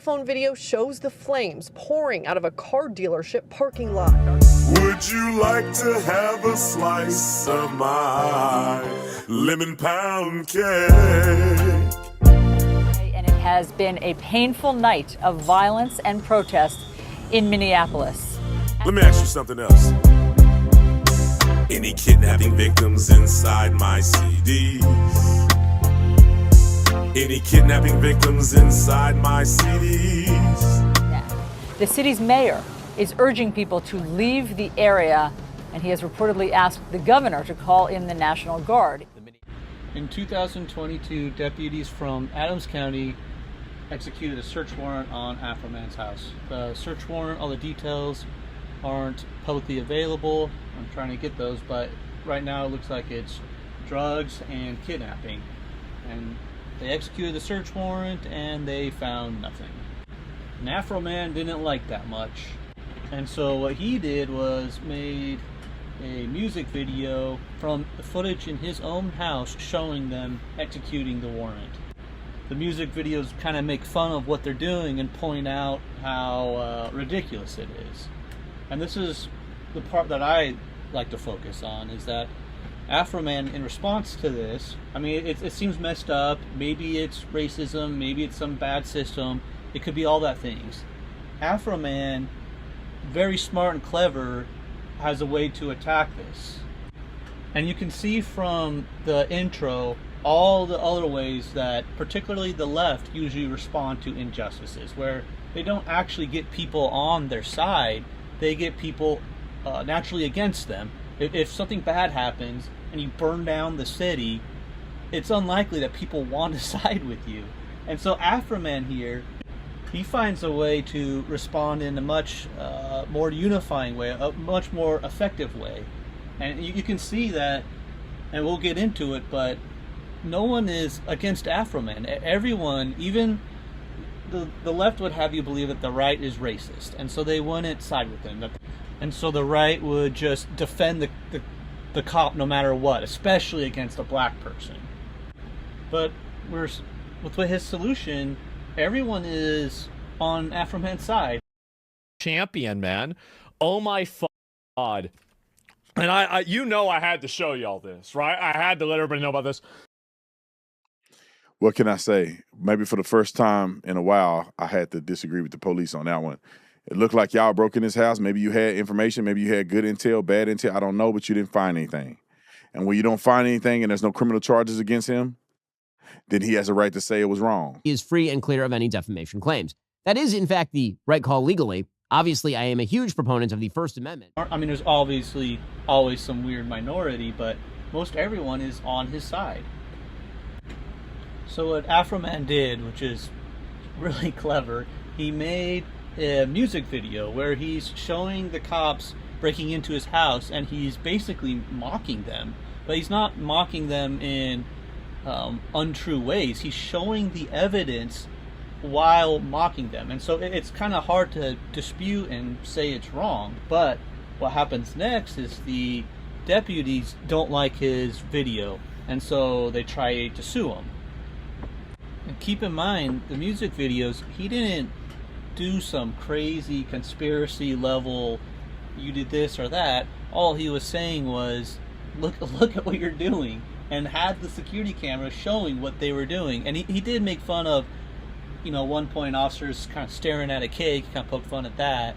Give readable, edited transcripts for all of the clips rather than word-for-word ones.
phone video shows the flames pouring out of a car dealership parking lot. Would you like to have a slice of my lemon pound cake? And it has been a painful night of violence and protest in Minneapolis. Let me ask you something else. Any kidnapping victims inside my CDs? Any kidnapping victims inside my CDs? The city's mayor is urging people to leave the area, and he has reportedly asked the governor to call in the National Guard. In 2022, deputies from Adams County executed a search warrant on Afroman's house. The search warrant, all the details aren't publicly available. I'm trying to get those, but right now it looks like it's drugs and kidnapping. And they executed the search warrant and they found nothing. And Afroman didn't like that much. And so what he did was made a music video from the footage in his own house showing them executing the warrant. The music videos kind of make fun of what they're doing and point out how ridiculous it is. And this is the part that I like to focus on, is that Afroman, in response to this, I mean, it seems messed up. Maybe it's racism, maybe it's some bad system. It could be all that things. Afroman, very smart and clever, has a way to attack this. And you can see from the intro all the other ways that particularly the left usually respond to injustices, where they don't actually get people on their side, they get people naturally against them. If something bad happens and you burn down the city, it's unlikely that people want to side with you. And so Afroman here, he finds a way to respond in a much more unifying way, a much more effective way. And you can see that, and we'll get into it, but no one is against Afroman. Everyone, even the left would have you believe that the right is racist, and so they wouldn't side with him. And so the right would just defend the cop no matter what, especially against a black person. But with his solution, everyone is on Afroman's side. Champion, man. Oh my God. And I you know I had to show y'all this, right? I had to let everybody know about this. What can I say? Maybe for the first time in a while, I had to disagree with the police on that one. It looked like y'all broke in his house. Maybe you had information. Maybe you had good intel, bad intel. I don't know, but you didn't find anything. And when you don't find anything and there's no criminal charges against him, then he has a right to say it was wrong. He is free and clear of any defamation claims. That is, in fact, the right call legally. Obviously, I am a huge proponent of the First Amendment. I mean, there's obviously always some weird minority, but most everyone is on his side. So what Afroman did, which is really clever, he made a music video where he's showing the cops breaking into his house, and he's basically mocking them. But he's not mocking them in untrue ways. He's showing the evidence while mocking them. And so it's kind of hard to dispute and say it's wrong. But what happens next is the deputies don't like his video, and so they try to sue him. And keep in mind, the music videos, he didn't do some crazy conspiracy level, you did this or that. All he was saying was, look at what you're doing, and had the security camera showing what they were doing. And he did make fun of, one point officers kind of staring at a cake, kind of poked fun at that.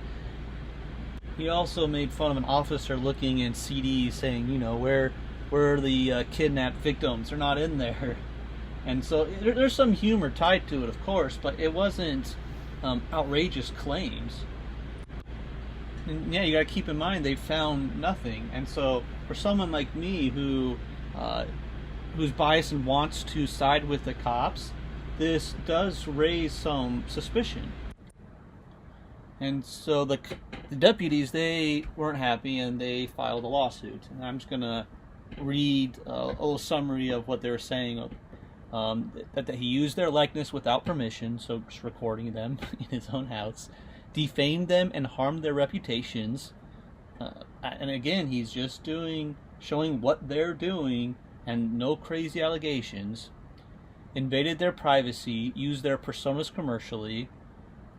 He also made fun of an officer looking in CDs saying, where are the kidnapped victims? They're not in there. And so there's some humor tied to it, of course, but it wasn't outrageous claims. And yeah, you got to keep in mind they found nothing. And so for someone like me who's biased and wants to side with the cops, this does raise some suspicion. And so the deputies, they weren't happy and they filed a lawsuit. And I'm just going to read a little summary of what they were saying. That he used their likeness without permission, so just recording them in his own house, defamed them and harmed their reputations. And again, he's just showing what they're doing and no crazy allegations. Invaded their privacy, used their personas commercially,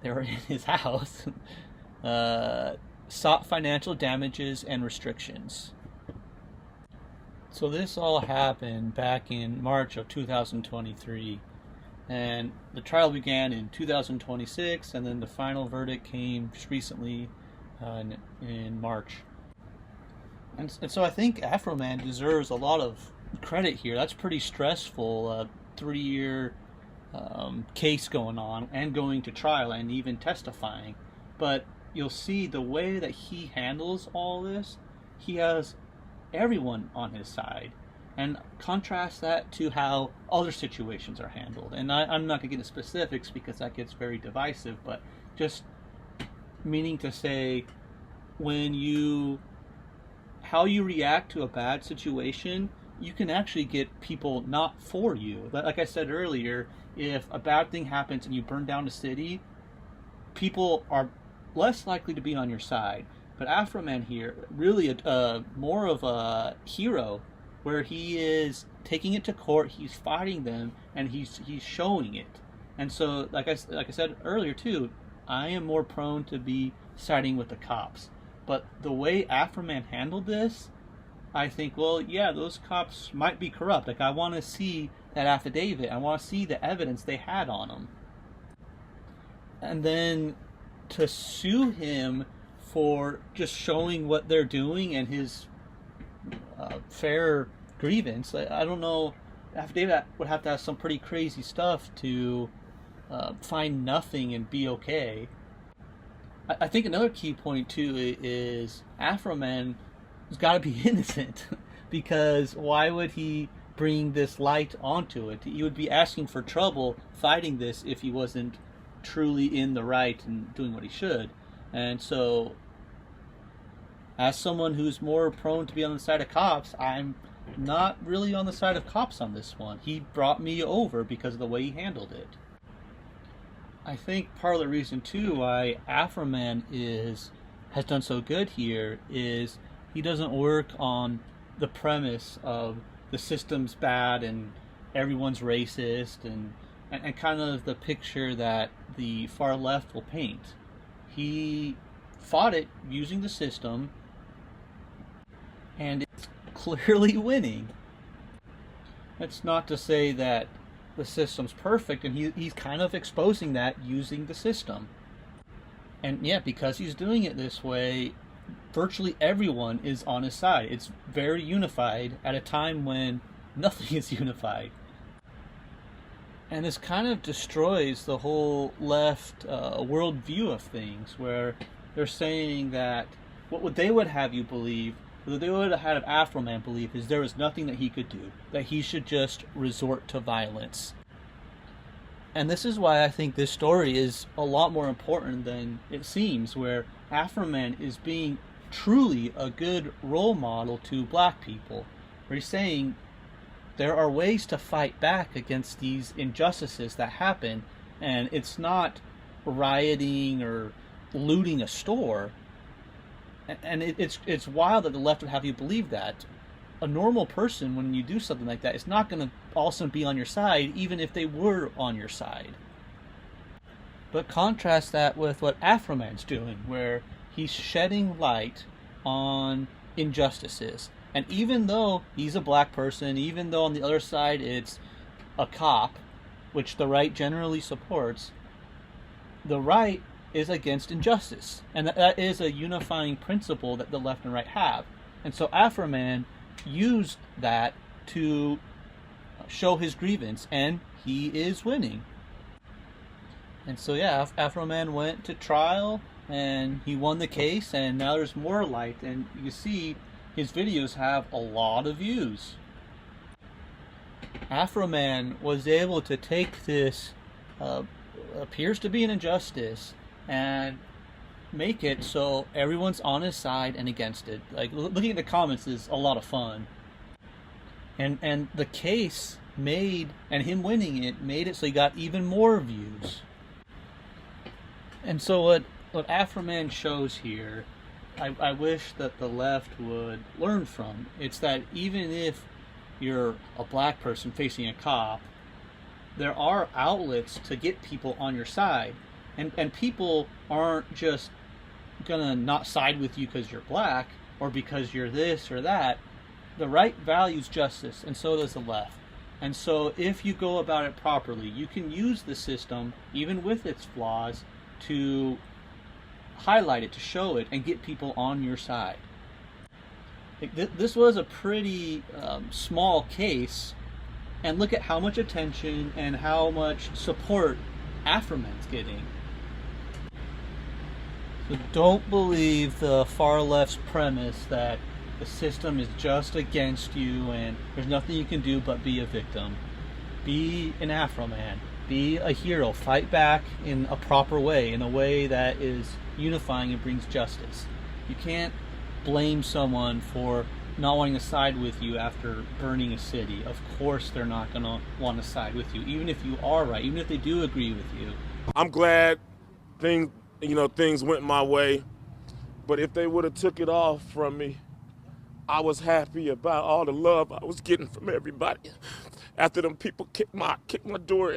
they were in his house, sought financial damages and restrictions. So this all happened back in March of 2023, and the trial began in 2026, and then the final verdict came just recently in March. And so I think Afroman deserves a lot of credit here. That's pretty stressful, 3-year case going on and going to trial and even testifying. But you'll see the way that he handles all this, he has everyone on his side. And contrast that to how other situations are handled. And I'm not going to get into specifics because that gets very divisive, but just meaning to say, how you react to a bad situation, you can actually get people not for you. Like I said earlier, if a bad thing happens and you burn down a city, people are less likely to be on your side. But Afroman here, really more of a hero, where he is taking it to court, he's fighting them, and he's showing it. And so, like I said earlier too, I am more prone to be siding with the cops. But the way Afroman handled this, I think, well, yeah, those cops might be corrupt. Like, I want to see that affidavit. I want to see the evidence they had on him. And then to sue him for just showing what they're doing and his fair grievance, I don't know, affidavit would have to have some pretty crazy stuff to find nothing and be okay. I think another key point too is Afroman has got to be innocent, because why would he bring this light onto it? He would be asking for trouble fighting this if he wasn't truly in the right and doing what he should. And so, as someone who's more prone to be on the side of cops, I'm not really on the side of cops on this one. He brought me over because of the way he handled it. I think part of the reason too why Afroman has done so good here is he doesn't work on the premise of the system's bad and everyone's racist and kind of the picture that the far left will paint. He fought it using the system, and it's clearly winning. That's not to say that the system's perfect, and he's kind of exposing that using the system. And yeah, because he's doing it this way, virtually everyone is on his side. It's very unified at a time when nothing is unified. And this kind of destroys the whole left worldview of things, where they're saying that what they would have you believe, what they would have had Afroman believe, is there was nothing that he could do, that he should just resort to violence. And this is why I think this story is a lot more important than it seems, where Afroman is being truly a good role model to black people, where he's saying there are ways to fight back against these injustices that happen, and it's not rioting or looting a store. And it's wild that the left would have you believe that. A normal person, when you do something like that, is not going to also be on your side, even if they were on your side. But contrast that with what Afroman's doing, where he's shedding light on injustices. And even though he's a black person, even though on the other side it's a cop, which the right generally supports, the right is against injustice. And that is a unifying principle that the left and right have. And so Afroman used that to show his grievance, and he is winning. And so yeah, Afroman went to trial, and he won the case, and now there's more light, and you see his videos have a lot of views. Afroman was able to take this appears to be an injustice and make it so everyone's on his side and against it. Like, looking at the comments is a lot of fun. And the case made, and him winning it, made it so he got even more views. And so what Afroman shows here, I wish that the left would learn from. It's that even if you're a black person facing a cop, there are outlets to get people on your side. And people aren't just gonna not side with you because you're black or because you're this or that. The right values justice, and so does the left. And so if you go about it properly, you can use the system, even with its flaws, to highlight it, to show it, and get people on your side. This was a pretty small case, and look at how much attention and how much support Afroman's getting. So don't believe the far left's premise that the system is just against you and there's nothing you can do but be a victim. Be an Afroman. Be a hero. Fight back in a proper way, in a way that is unifying and brings justice. You can't blame someone for not wanting to side with you after burning a city. Of course they're not going to want to side with you, even if you are right, even if they do agree with you. I'm glad things went my way, but if they would have took it off from me, I was happy about all the love I was getting from everybody. After them people kicked my door